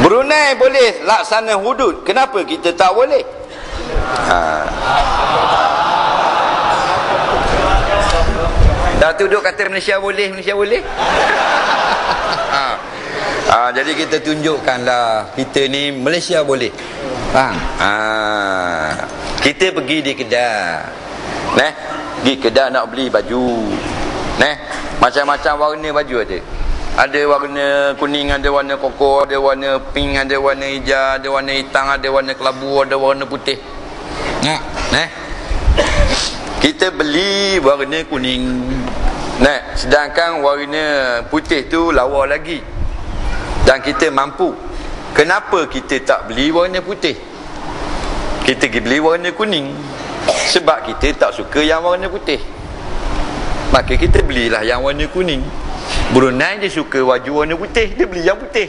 Brunei boleh laksana hudud, kenapa kita tak boleh? Dah tuduh kata Malaysia boleh, Malaysia boleh. Jadi kita tunjukkanlah kita ni Malaysia boleh. Faham? Kita pergi di kedai. Pergi kedai nak beli baju. Macam-macam warna baju ada. Ada warna kuning, ada warna koko, ada warna pink, ada warna hijau, ada warna hitam, ada warna kelabu, ada warna putih. Kita beli warna kuning. Sedangkan warna putih tu lawa lagi. Dan kita mampu. Kenapa kita tak beli warna putih? Kita pergi beli warna kuning. Sebab kita tak suka yang warna putih. Maka kita belilah yang warna kuning. Brunei dia suka baju warna putih, dia beli yang putih.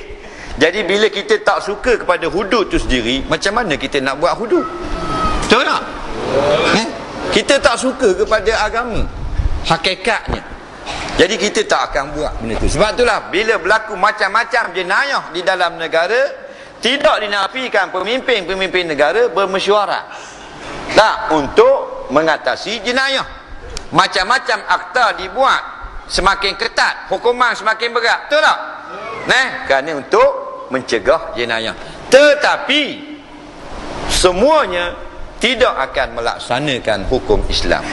Jadi bila kita tak suka kepada hudud tu sendiri, macam mana kita nak buat hudud? Betul tak? Kita tak suka kepada agama hakikatnya. Jadi kita tak akan buat benda tu. Sebab itulah bila berlaku macam-macam jenayah di dalam negara, tidak dinafikan pemimpin-pemimpin negara bermesyuarat untuk mengatasi jenayah. Macam-macam akta dibuat, semakin ketat, hukuman semakin berat. Betul tak? Kerana untuk mencegah jenayah. Tetapi semuanya tidak akan melaksanakan hukum Islam.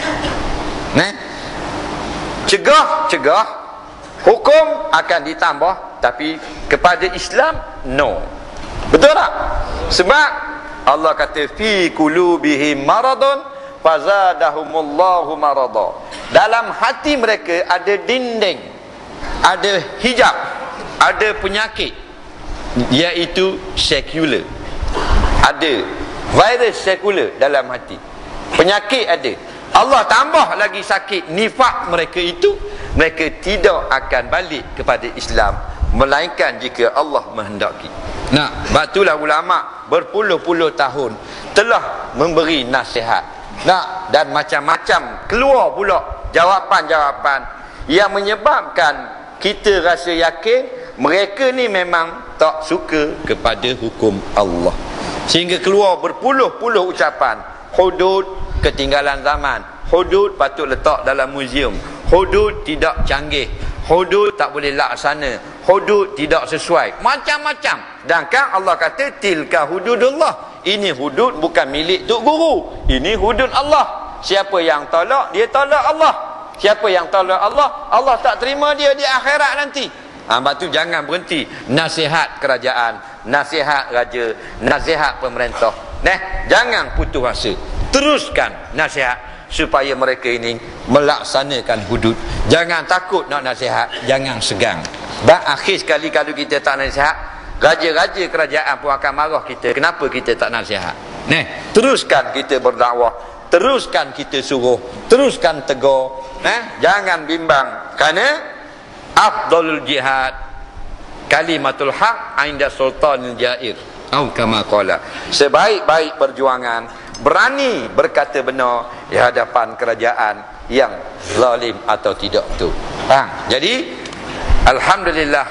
Cegah, hukum akan ditambah, tapi kepada Islam no. Betul tak? Sebab Allah kata fi qulubihim maradun fazadahumullahu marada. Dalam hati mereka ada dinding, ada hijab, ada penyakit, iaitu sekular. Ada virus sekular dalam hati. Penyakit ada. Allah tambah lagi sakit nifak mereka itu, mereka tidak akan balik kepada Islam melainkan jika Allah menghendaki. Sebab itulah ulama berpuluh-puluh tahun telah memberi nasihat. Dan macam-macam keluar pula jawapan-jawapan yang menyebabkan kita rasa yakin mereka ni memang tak suka kepada hukum Allah. Sehingga keluar berpuluh-puluh ucapan. Hudud ketinggalan zaman, hudud patut letak dalam muzium, hudud tidak canggih, hudud tak boleh laksana, hudud tidak sesuai, macam-macam. Sedangkan Allah kata tilka hududullah, ini hudud bukan milik tok guru, ini hudud Allah. Siapa yang tolak, dia tolak Allah. Siapa yang tolak Allah, Allah tak terima dia di akhirat nanti. Sebab tu jangan berhenti nasihat kerajaan, nasihat raja, nasihat pemerintah. Jangan putus asa. Teruskan nasihat supaya mereka ini melaksanakan hudud. Jangan takut nak nasihat, jangan segan. Dan akhir sekali kalau kita tak nasihat, raja-raja kerajaan pun akan marah kita. Kenapa kita tak nasihat? Teruskan kita berdakwah, teruskan kita suruh, teruskan tegur. Jangan bimbang. Kerana afdalul jihad kalimatul haq inda sultanil jair. Atau kama qala, sebaik-baik perjuangan berani berkata benar di hadapan kerajaan yang zalim atau tidak tu. Jadi alhamdulillah,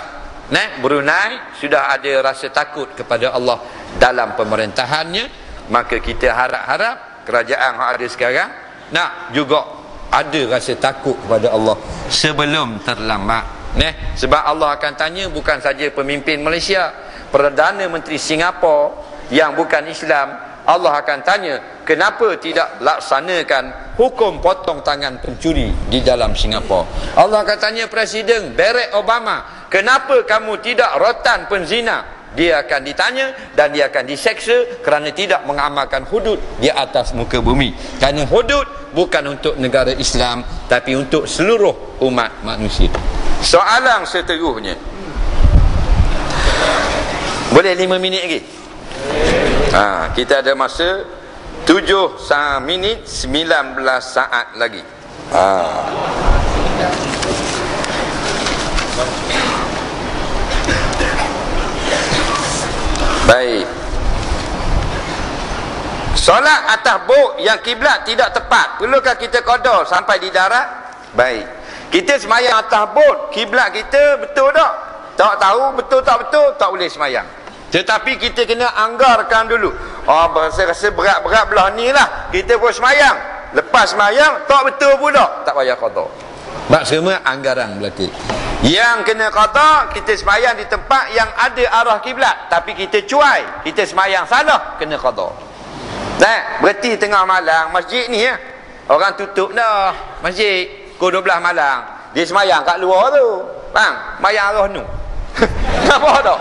Brunei sudah ada rasa takut kepada Allah dalam pemerintahannya. Maka kita harap-harap kerajaan yang ada sekarang nak juga ada rasa takut kepada Allah sebelum terlambat. Sebab Allah akan tanya bukan saja pemimpin Malaysia, Perdana Menteri Singapura yang bukan Islam. Allah akan tanya kenapa tidak laksanakan hukum potong tangan pencuri di dalam Singapura. Allah akan tanya Presiden Barack Obama, kenapa kamu tidak rotan penzina? Dia akan ditanya dan dia akan diseksa kerana tidak mengamalkan hudud di atas muka bumi. Kerana hudud bukan untuk negara Islam tapi untuk seluruh umat manusia. Soalan seterusnya, boleh 5 minit lagi? Kita ada masa 7 minit 19 saat lagi. Baik. Solat atas bot yang kiblat tidak tepat, perlukah kita qada sampai di darat? Baik. Kita semayang atas bot, kiblat kita betul tak? Tak tahu betul tak betul, tak boleh semayang. Tetapi kita kena anggarkan dulu. Rasa berat-berat belah ni lah, kita pun semayang. Lepas semayang tak betul pula, tak payah qada. Sebab semua anggaran berlaku. Yang kena qada, kita semayang di tempat yang ada arah kiblat, tapi kita cuai, kita semayang salah, kena qada. Berarti tengah malam masjid ni ya, orang tutup dah masjid pukul 12 malam, dia semayang kat luar tu, bang, semayang arah nu. Apa tak?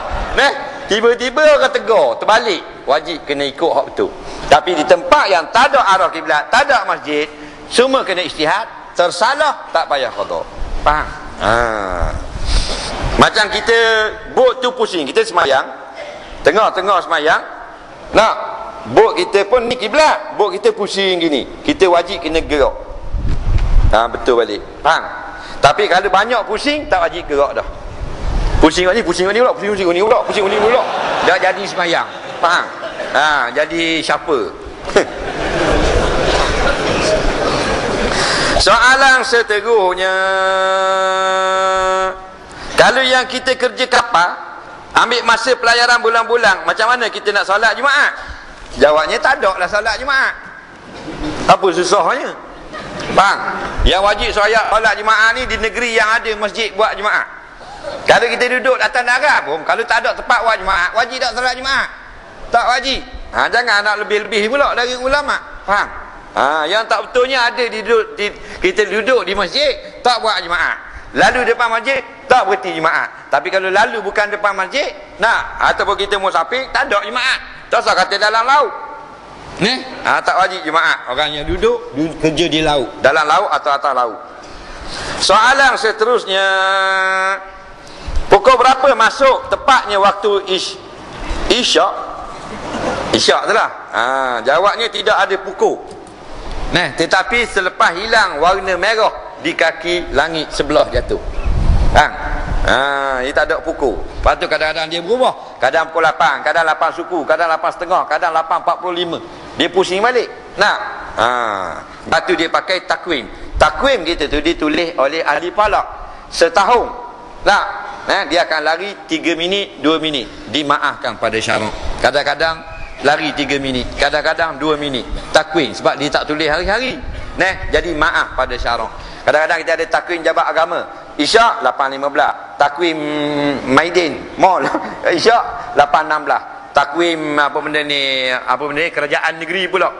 Tiba-tiba orang tegur, terbalik, wajib kena ikut hak betul. Tapi di tempat yang tak ada arah kiblat, tak ada masjid, semua kena ijtihad, tersalah tak payah qada. Faham? Macam kita bot tu pusing, kita semayang tengah-tengah semayang, nak bot kita pun ni kiblat, bot kita pusing gini, kita wajib kena gerak. Betul balik. Faham? Tapi kalau banyak pusing, tak wajib gerak dah. Pusing ni pula, pusing ni pula. Dah jadi semayang. Faham? Jadi siapa? Soalan seterusnya, kalau yang kita kerja kapal, ambil masa pelayaran bulan-bulan, macam mana kita nak solat Jumaat? Jawabnya tak ada lah solat Jumaat. Apa susahnya? Faham? Yang wajib solat Jumaat ni di negeri yang ada masjid buat Jumaat. Kalau kita duduk atas darat pun, kalau tak ada tempat buat Jumaat, wajib tak solat Jumaat? Tak wajib. Jangan nak lebih-lebih pula dari ulama. Faham? Yang tak betulnya ada kita duduk di masjid, tak buat Jumaat. Lalu depan masjid, tak berhenti Jumaat. Tapi kalau lalu bukan depan masjid, ataupun kita musafir, tak ada Jumaat. Tak usah kata dalam laut. Tak wajib Jumaat. Orang yang duduk kerja di laut, dalam laut atau atas laut. Soalan seterusnya, pukul berapa masuk tepatnya waktu isyak? Isyak tu lah. Jawabnya tidak ada pukul. Tetapi selepas hilang warna merah di kaki langit sebelah jatuh. Dia tak ada pukul. Lepas tu kadang-kadang dia berubah. Kadang pukul 8, kadang 8 suku, kadang 8.30, kadang 8.45. Dia pusing balik. Lepas tu dia pakai takwim. Takwim kita tu ditulis oleh ahli falak setahun. Dia akan lari 3 minit, 2 minit. Dimaafkan pada syarak. Kadang-kadang lari 3 minit, kadang-kadang 2 minit. Takwim, sebab dia tak tulis hari-hari. Jadi maaf pada syarak. Kadang-kadang kita ada takwim jabat agama. Isyak 8.15. Takwim Maidin Mall Isyak 8.16. Takwim apa benda ni kerajaan negeri pula.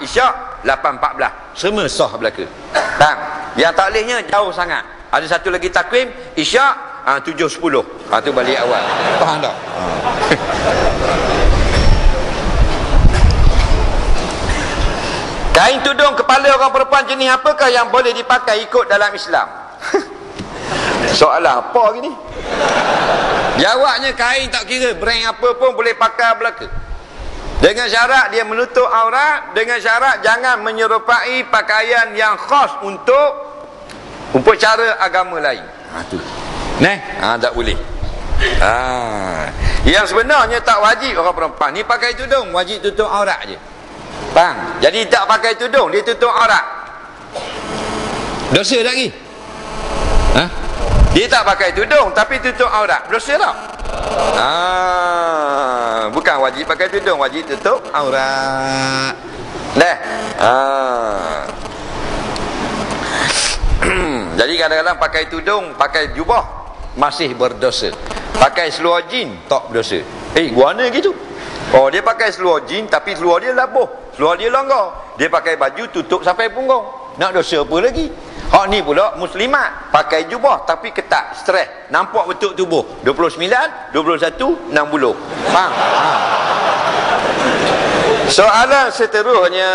Isyak 8.14. Semua sah belaka. Yang tak bolehnya jauh sangat. Ada satu lagi takwim Isyak 7.10. Tu balik awal. Faham tak? Kain tudung kepala orang perempuan jenis apakah yang boleh dipakai ikut dalam Islam? Soalan apa gini? Jawabnya kain tak kira brand apa pun boleh pakai belaka. Dengan syarat dia menutup aurat, dengan syarat jangan menyerupai pakaian yang khas untuk upacara agama lain. Tak boleh. Yang sebenarnya tak wajib orang perempuan ni pakai tudung, wajib tutup aurat je. Faham? Jadi tak pakai tudung, dia tutup aurat. Dosa lagi? Dia tak pakai tudung tapi tutup aurat, dosa tak? Bukan wajib pakai tudung, wajib tutup aurat. Jadi kadang-kadang pakai tudung, pakai jubah masih berdosa. Pakai seluar jin tak berdosa. Guana gitu. Dia pakai seluar jin tapi seluar dia labuh, seluar dia longgar. Dia pakai baju tutup sampai punggung. Nak dosa apa lagi? Hak ni pula muslimat pakai jubah tapi ketat, stres, nampak betul tubuh. 29, 21, 60. Faham? Soalan seterusnya.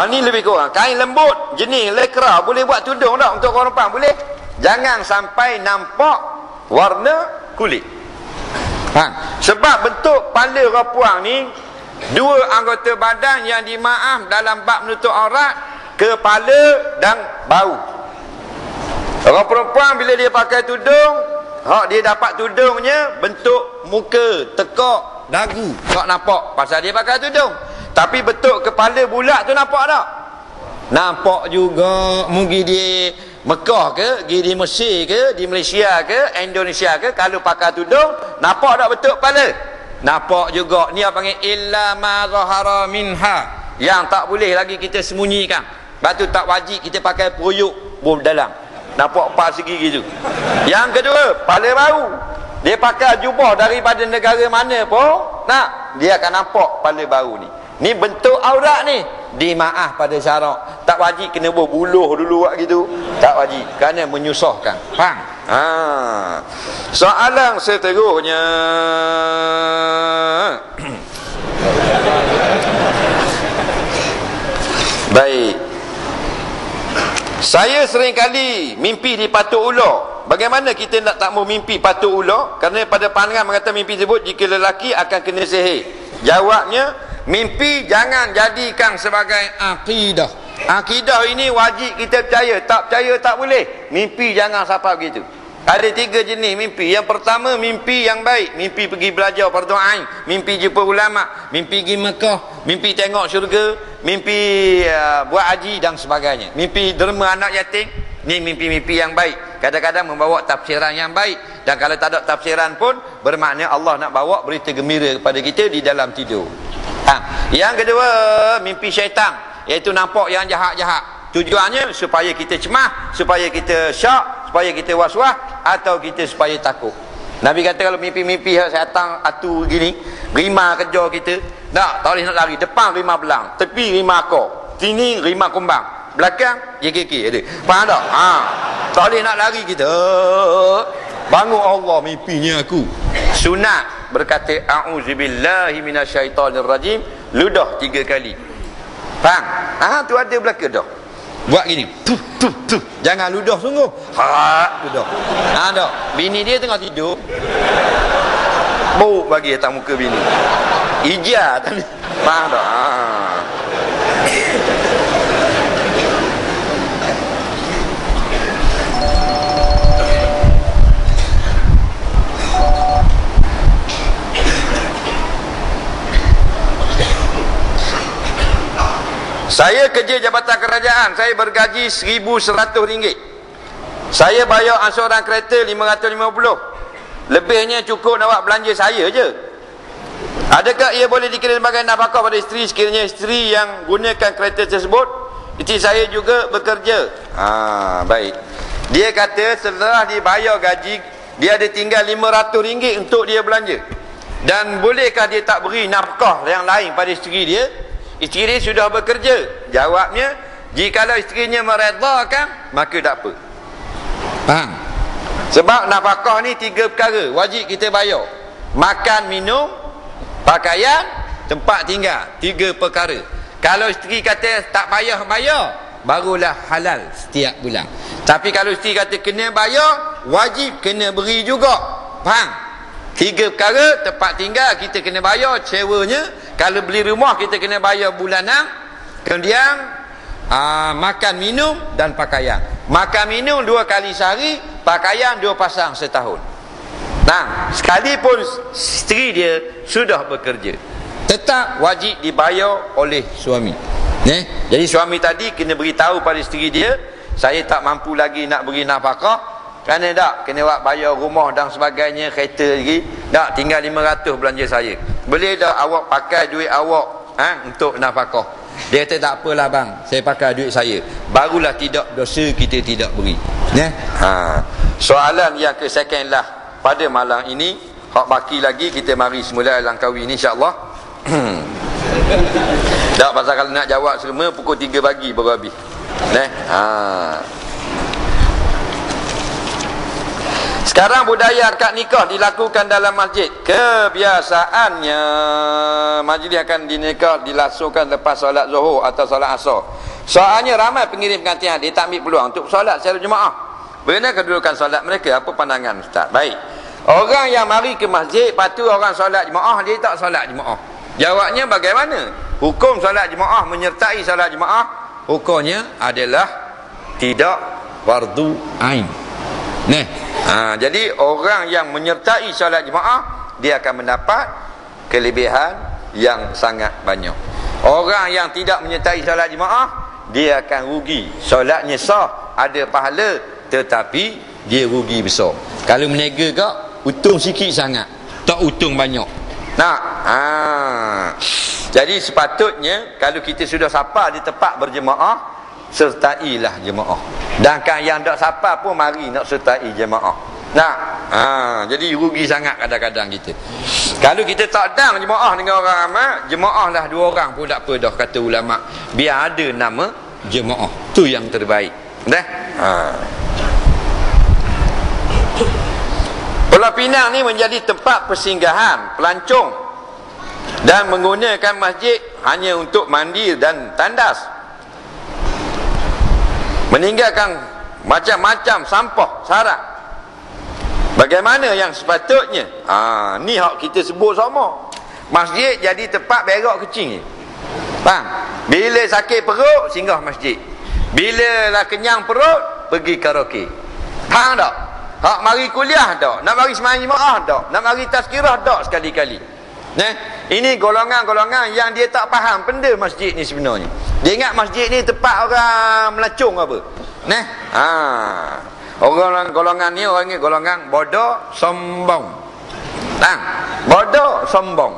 Ni lebih kurang. Kain lembut jenis lekra boleh buat tudung tak untuk orang perempuan? Boleh. Jangan sampai nampak warna kulit. Sebab bentuk kepala orang puang ni, dua anggota badan yang dimaaf dalam bab menutup aurat, kepala dan bau. Orang perempuan bila dia pakai tudung, dia dapat tudungnya bentuk muka, tekak, dagu tak nampak pasal dia pakai tudung. Tapi betul kepala bulat tu nampak tak? Nampak juga. Mungkin dia Mekah ke, pergi di Mesir ke, di Malaysia ke, Indonesia ke, kalau pakai tudung nampak tak betul kepala? Nampak juga. Ni apa panggil illa ma zahara minha, yang tak boleh lagi kita sembunyikan. Sebab tu tak wajib kita pakai peruyuk dalam, nampak pas segi gitu. Yang kedua, kepala baru. Dia pakai jubah daripada negara mana pun, nak, dia akan nampak kepala baru ni. Ni bentuk aurat ni. Dimaaf pada syarak. Tak wajib kena berbuluh dulu buat gitu. Tak wajib. Kerana menyusahkan. Faham? Soalan seterusnya. Baik. Saya sering kali mimpi di patuk ular. Bagaimana kita nak tak mau mimpi patuk ular? Kerana pada pandangan mengatakan mimpi tersebut jika lelaki akan kena sihir. Jawabnya, mimpi jangan jadikan sebagai akidah. Akidah ini wajib kita percaya. Tak percaya tak boleh. Mimpi jangan sampai begitu. Ada 3 jenis mimpi. Yang pertama, mimpi yang baik. Mimpi pergi belajar fardu ain, mimpi jumpa ulama, mimpi pergi Mekah, mimpi tengok syurga, mimpi buat haji dan sebagainya. Mimpi derma anak yatim. Ni mimpi-mimpi yang baik. Kadang-kadang membawa tafsiran yang baik. Dan kalau tak ada tafsiran pun, bermakna Allah nak bawa berita gembira kepada kita di dalam tidur. Yang kedua, mimpi syaitan, iaitu nampak yang jahat-jahat. Tujuannya supaya kita cemas, supaya kita syak, supaya kita was-was, atau kita supaya takut. Nabi kata kalau mimpi-mimpi syaitan atu gini, rima kejar kita, tak boleh nak lari. Depan rima belang, tepi rima akor, sini rima kumbang, belakang JKK ada. Faham tak? Tak boleh nak lari kita. Bangun Allah, mimpinya aku. Sunat berkata a'udzubillahi minasyaitonirrajim, ludah 3 kali. Faham? Tu ada belaka dah. Buat gini. Jangan ludah sungguh. Ludah. Tak. Bini dia tengah tidur. Bau bagi atas muka bini. Ijat. Faham tak? Saya kerja jabatan kerajaan, saya bergaji RM1,100. Saya bayar ansuran kereta RM550. Lebihnya cukup nak buat belanja saya je. Adakah ia boleh dikira sebagai nafkah pada isteri sekiranya isteri yang gunakan kereta tersebut? Isteri saya juga bekerja. Baik. Dia kata setelah dibayar gaji, dia ada tinggal RM500 untuk dia belanja. Dan bolehkah dia tak beri nafkah yang lain pada isteri dia? Isteri dia sudah bekerja. Jawabnya, jikalau isterinya meredakan, maka tak apa. Faham? Sebab nafkah ni 3 perkara wajib kita bayar. Makan, minum, pakaian, tempat tinggal. 3 perkara. Kalau isteri kata tak payah bayar, barulah halal setiap bulan. Tapi kalau isteri kata kena bayar, wajib kena beri juga. Faham? 3 perkara. Tempat tinggal kita kena bayar, sewanya. Kalau beli rumah kita kena bayar bulanan. Kemudian makan, minum dan pakaian. Makan, minum 2 kali sehari, pakaian 2 pasang setahun. Sekalipun isteri dia sudah bekerja, tetap wajib dibayar oleh suami. Jadi suami tadi kena beritahu pada isteri dia, saya tak mampu lagi nak beri nafkah. Kerana tak kena buat bayar rumah dan sebagainya, kereta lagi. Tak, tinggal 500 belanja saya. Boleh tak awak pakai duit awak untuk nafkah? Dia kata tak apalah bang, saya pakai duit saya. Barulah tidak dosa kita tidak beri. Soalan yang ke second lah pada malam ini. Hak baki lagi kita mari semula Langkawi ni insya-Allah. Tak, pasal kalau nak jawab semua pukul 3 pagi baru habis. Sekarang budaya akad nikah dilakukan dalam masjid. Kebiasaannya majlis akan dilangsungkan lepas solat Zuhur atau solat Asar. Soalnya ramai pengirim pengantin dia tak ambil peluang untuk solat secara jemaah. Bagaimana kedudukan solat mereka? Apa pandangan Ustaz? Baik. Orang yang mari ke masjid, patu orang solat jemaah, dia tak solat jemaah. Jawabnya bagaimana? Hukum solat jemaah menyertai solat jemaah, hukumnya adalah tidak fardu ain. Jadi orang yang menyertai solat jemaah, dia akan mendapat kelebihan yang sangat banyak. Orang yang tidak menyertai solat jemaah, dia akan rugi. Solatnya sah, ada pahala, tetapi dia rugi besar. Kalau menega kak, untung sikit sangat, tak untung banyak. Jadi sepatutnya kalau kita sudah sapa di tempat berjemaah, sertailah jemaah. Dan kan yang tak sapa pun mari nak sertai jemaah. Jadi rugi sangat kadang-kadang kita. Kalau kita tak dang jemaah dengan orang ramai, jemaah lah 2 orang pun tak apa dah, kata ulama. Biar ada nama jemaah, tu yang terbaik. Dah. Pulau Pinang ni menjadi tempat persinggahan pelancong dan menggunakan masjid hanya untuk mandi dan tandas, meninggalkan macam-macam sampah sarak. Bagaimana yang sepatutnya? Ni hak kita sebut sama. Masjid jadi tempat berak kecil ni. Faham? Bila sakit perut, singgah masjid. Bila dah kenyang perut, pergi karaoke. Faham tak? Hak mari kuliah tak? Nak mari sembahyang jemaah tak? Nak mari tazkirah tak sekali-kali? Ini golongan-golongan yang dia tak faham benda masjid ni sebenarnya. Dia ingat masjid ni tempat orang melacung apa. Orang golongan ni, orang ni golongan bodoh sombong. Bodoh sombong.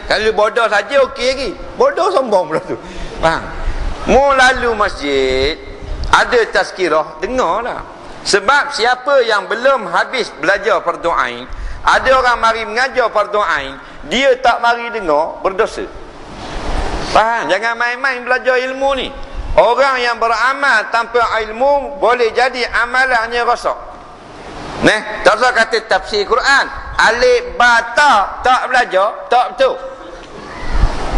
Kalau bodoh saja okey lagi. Bodoh sombong pula tu. Faham? Mu lalu masjid, ada tazkirah, dengarlah. Sebab siapa yang belum habis belajar fardu ain, ada orang mari mengajar fardu ain, dia tak mari dengar, berdosa. Faham? Jangan main-main belajar ilmu ni. Orang yang beramal tanpa ilmu boleh jadi amalannya rosak. Tak usah kata tafsir Quran, alif ba ta, tak belajar, tak betul.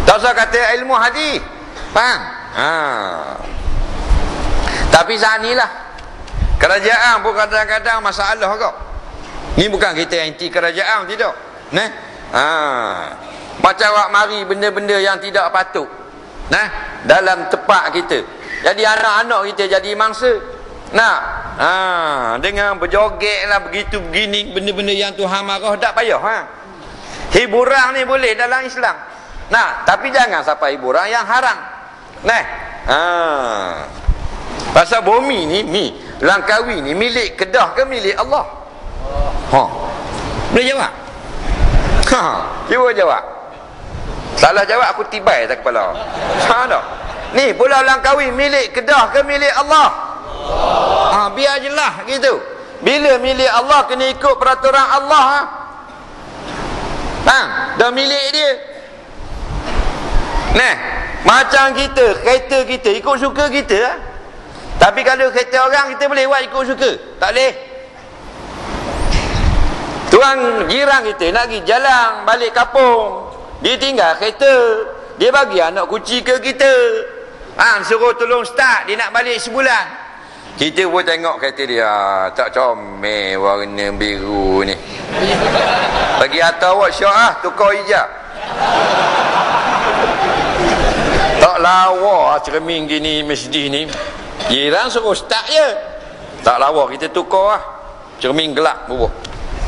Tak usah kata ilmu hadis. Faham? Tapi saat ni lah kerajaan pun kadang-kadang masalah kau. Ni bukan kita anti kerajaan, tidak. Macam awak mari benda-benda yang tidak patut dalam tempat kita. Jadi anak-anak kita jadi mangsa. Dengan berjoget lah begitu begini, benda-benda yang Tuhan marah, tak payah. Hiburan ni boleh dalam Islam. Tapi jangan sampai hiburan yang haram. Pasal bumi ni, Langkawi ni milik Kedah ke milik Allah? Boleh jawab? Cuba jawab. Salah jawab aku tibai atas kepala. Tak? Ni Pulau Langkawi milik Kedah ke milik Allah? Biar jelas gitu. Bila milik Allah kena ikut peraturan Allah. Dah milik dia. Macam kita, kereta kita ikut suka kita. Tapi kalau kereta orang, kita boleh buat ikut suka? Tak boleh. Tuan jiran kita nak pergi jalan balik kampung, dia tinggal kereta, dia bagi anak kunci ke kita. Suruh tolong start, dia nak balik sebulan. Kita pun tengok kereta dia, tak comel warna biru ni. Bagi hantar workshop tukar hijab. Tak lawa cermin gini masjid ni. Jiran suruh start je, tak lawa, kita tukar cermin gelap bubuh,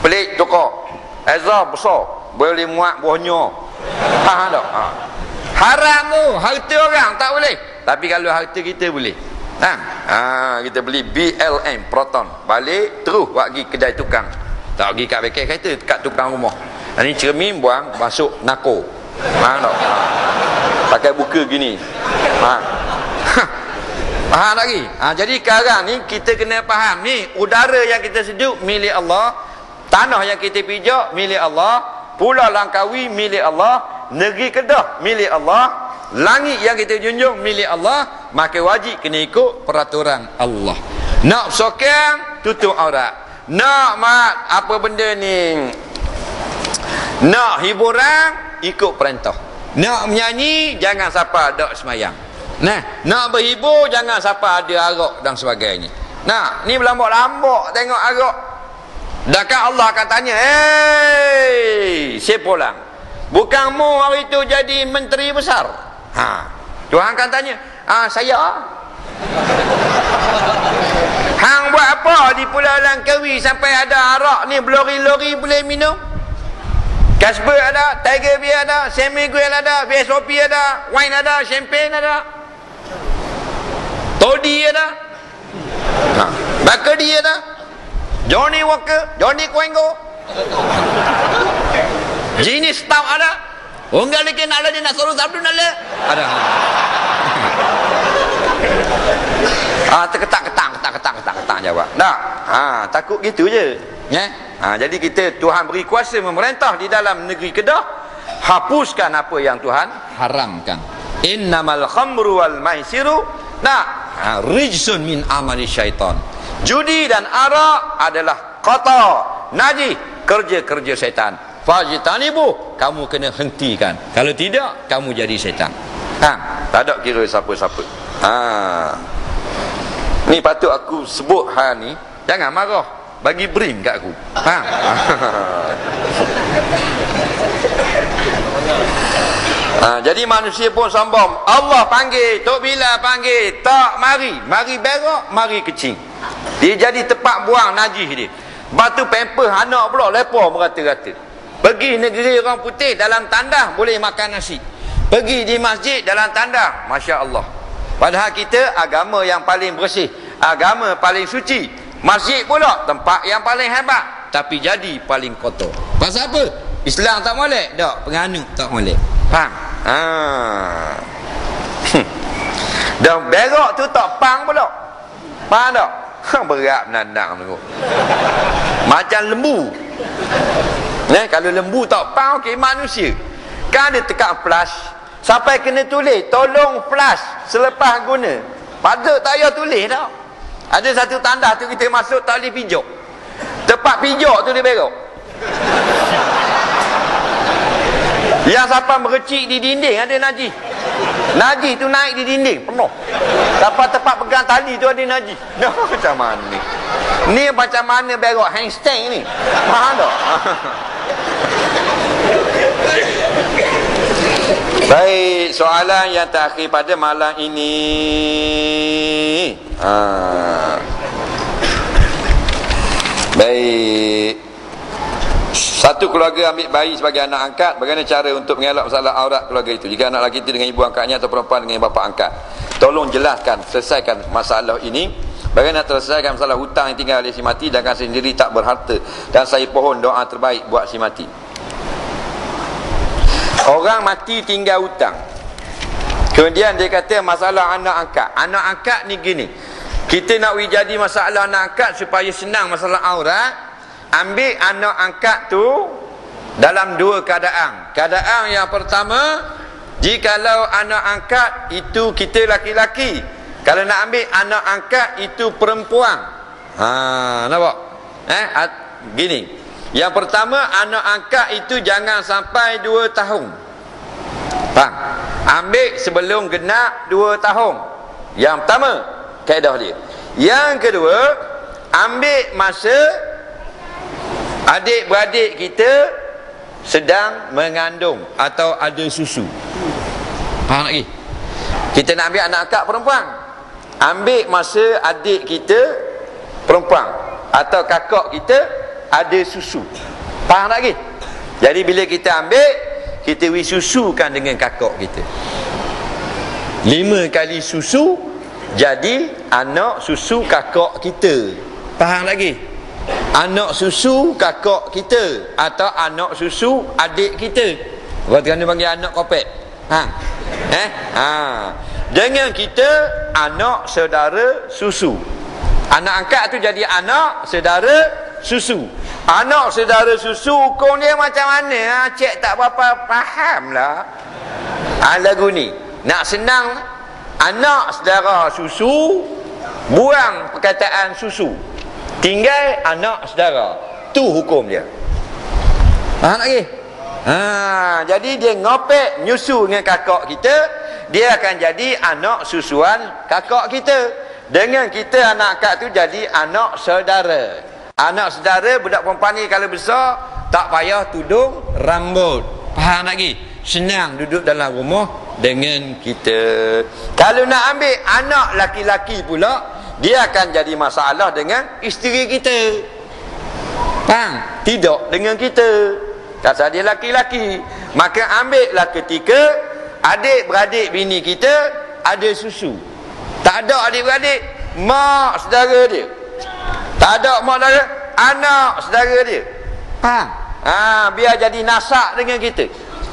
pelik tukar, azhar besar, boleh muat buahnya. Faham tak? Haram tu, harta orang tak boleh. Tapi kalau harta kita boleh. Kita beli BLM Proton, balik terus pergi kedai tukang, tak pergi kat bengkel kereta, kat tukang rumah. Ini cermin buang masuk nako. Faham tak? Pakai buka gini. Faham lagi? Jadi sekarang ni kita kena faham ni, udara yang kita sejuk milik Allah, tanah yang kita pijak milik Allah, Pulau Langkawi milik Allah, negeri Kedah milik Allah, langit yang kita junjung milik Allah. Maka wajib kena ikut peraturan Allah. Nak sokang, tutup aurat. Nak apa benda ni, nak hiburan, ikut perintah. Nak menyanyi, jangan siapa ada semayang. Nak berhibur, jangan siapa ada arak dan sebagainya. Ni berlambak-lambak tengok arak. Dan kan Allah akan tanya, siapa lang? Bukan mu hari itu jadi menteri besar? Tuhan akan tanya, saya. Hang buat apa di Pulau Langkawi sampai ada arak ni berlori-lori boleh minum? Casper ada, Tiger Beer ada, San Miguel ada, VSOP ada, wine ada, champagne ada, Toddy ada, Bacardi ada, Johnny Walker, Johnny Quengo, Jenis Stout ada. உங்களுக்கு நல்லது நான் சொல்றது சாப்பிட்டு நல்ல ada. Terketak jawab. Tak. Takut gitu je. Jadi kita Tuhan beri kuasa memerintah di dalam negeri Kedah, hapuskan apa yang Tuhan haramkan. Innamal khamru wal maisiru rijsun min amali syaitan. Judi dan arak adalah qata, najis, kerja-kerja syaitan. Fajtanibu, kamu kena hentikan. Kalau tidak, kamu jadi syaitan. Tak ada kira siapa-siapa. Ni patut aku sebut hal ni. Jangan marah. Bagi brain kat aku. Jadi manusia pun sombong. Allah panggil, Tok Bila panggil, tak mari. Mari berak, mari kecing. Dia jadi tempat buang najis dia. Batu pamper anak pula lepas berata-rata. Pergi negeri orang putih dalam tandas boleh makan nasi. Pergi di masjid dalam tandas, Masya Allah. Padahal kita agama yang paling bersih, agama paling suci. Masjid pula tempat yang paling hebat, tapi jadi paling kotor. Pasal apa? Islam tak molek? Tak, penganut tak molek. Faham? Dan berak tu tak pang pula. Faham tak? Berat menandang tu. Macam lembu. Kalau lembu tak pang, okey, manusia kan ada tekan flash sampai kena tulis tolong flash selepas guna. Pada tak payah tulis tau. Ada satu tanda tu kita masuk tak boleh pijak. Tempat pijak tu dia berak. Yang siapa merecik di dinding ada najis. Najis tu naik di dinding penuh. Sampai tempat pegang tali tu ada najis. Macam mana ni? Ni macam mana berak handstand ni? Faham tak? Baik, soalan yang terakhir pada malam ini. Baik. Satu keluarga ambil bayi sebagai anak angkat. Bagaimana cara untuk mengelak masalah aurat keluarga itu? Jika anak lelaki itu dengan ibu angkatnya atau perempuan dengan bapa angkat, tolong jelaskan, selesaikan masalah ini. Bagaimana selesaikan masalah hutang yang tinggal oleh si mati, sedangkan saya sendiri tak berharta, dan saya pohon doa terbaik buat si mati. Orang mati tinggal hutang. Kemudian dia kata masalah anak angkat. Anak angkat ni gini. Kita nak jadi masalah anak angkat supaya senang masalah aurat. Ambil anak angkat tu dalam dua keadaan. Keadaan yang pertama, jikalau anak angkat itu kita laki-laki, kalau nak ambil anak angkat itu perempuan. Nampak? Gini. Yang pertama, anak angkat itu jangan sampai 2 tahun. Faham? Ambil sebelum genap 2 tahun. Yang pertama, kaedah dia. Yang kedua, ambil masa adik-beradik kita sedang mengandung atau ada susu. Faham lagi? Kita nak ambil anak angkat perempuan, ambil masa adik kita perempuan atau kakak kita ada susu. Faham lagi? Jadi bila kita ambil, kita susukan dengan kakak kita. 5 kali susu jadi anak susu kakak kita. Faham lagi? Anak susu kakak kita atau anak susu adik kita. Buat kena panggil anak kopek. Dengan kita anak saudara susu. Anak angkat tu jadi anak saudara susu. Anak saudara susu hukum dia macam mana? Cik tak berapa faham lah. Lagu ni nak senang, anak saudara susu, buang perkataan susu, tinggal anak saudara. Tu hukum dia. Faham lagi? Jadi dia ngopek nyusu dengan kakak kita, dia akan jadi anak susuan kakak kita. Dengan kita anak akak tu jadi anak saudara. Anak saudara budak perempuan ni kalau besar tak payah tudung rambut. Faham lagi? Senang duduk dalam rumah dengan kita. Kalau nak ambil anak laki-laki pula, dia akan jadi masalah dengan isteri kita. Faham? Tidak dengan kita. Kalau dia laki-laki, maka ambillah ketika adik-beradik bini kita ada susu. Tak ada adik-beradik, mak saudara dia. Tak ada mak saudara, anak saudara dia. Faham? Biar jadi nasak dengan kita.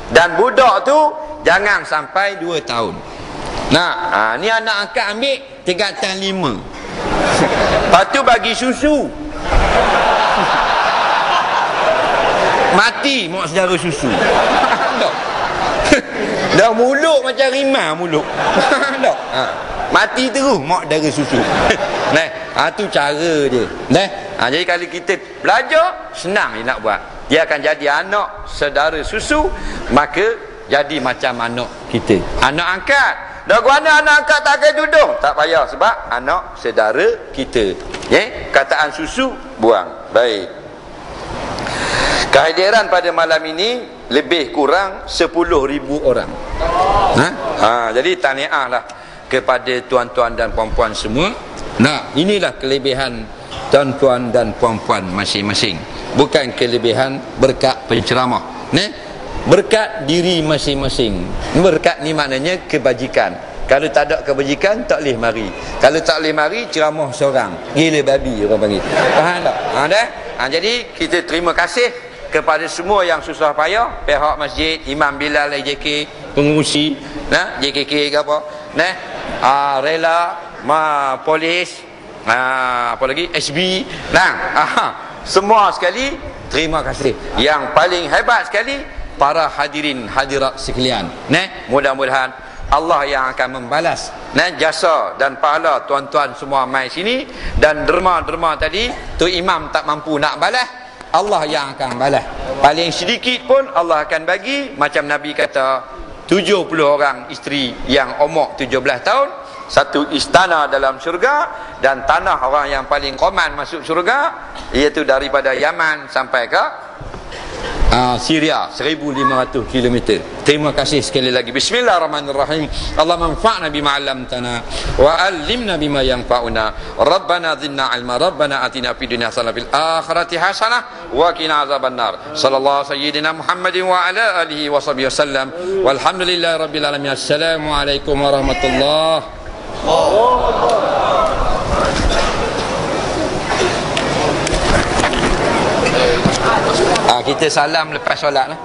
Dan budak tu jangan sampai 2 tahun. Nah, ni anak angkat ambil tingkatan 5. Lepas tu bagi susu. Mati mak saudara susu. Dah mulut macam rimau mulut. Mati terus mak saudara susu. Tu cara dia. Jadi kalau kita belajar, senang dia nak buat. Dia akan jadi anak saudara susu, maka jadi macam anak kita. Anak angkat. Dah guna anak angkat tak pakai tudung, tak payah sebab anak saudara kita. Kataan susu buang. Baik. Kehadiran pada malam ini lebih kurang 10,000 orang. Jadi tahniahlah kepada tuan-tuan dan puan-puan semua. Inilah kelebihan tuan-tuan dan puan-puan masing-masing. Bukan kelebihan berkat penceramah. Berkat diri masing-masing. Berkat ni maknanya kebajikan. Kalau tak ada kebajikan, tak boleh mari. Kalau tak boleh mari, ceramah seorang. Gila babi orang panggil. Faham tak? Jadi kita terima kasih kepada semua yang susah payah, pihak masjid, Imam Bilal JK, pengurusi, JKK ke apa, rela, polis, apa lagi, SB, semua sekali terima kasih. Yang paling hebat sekali para hadirin hadirat sekalian. Mudah-mudahan Allah yang akan membalas jasa dan pahala tuan-tuan semua mai sini, dan derma-derma tadi tu imam tak mampu nak balas, Allah yang akan balas. Paling sedikit pun Allah akan bagi. Macam Nabi kata 70 orang isteri yang umur 17 tahun, satu istana dalam syurga, dan tanah orang yang paling koman masuk syurga, iaitu daripada Yaman sampai ke Syria 1500 km. Terima kasih sekali lagi. Bismillahirrahmanirrahim. Allahumma anfa'na bima 'allamtana wa 'allimna bima yanfa'una. Rabbana zidna 'ilma. Rabbana atina fid dunya hasanah fil akhirati hasanah wa qina azabannar. Sallallahu sayyidina Muhammadin wa ala alihi wa sahbihi wasallam. Walhamdulillahi rabbil alamin. Assalamualaikum warahmatullahi wabarakatuh. Kita salam lepas solat lah.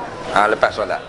Lepas solat.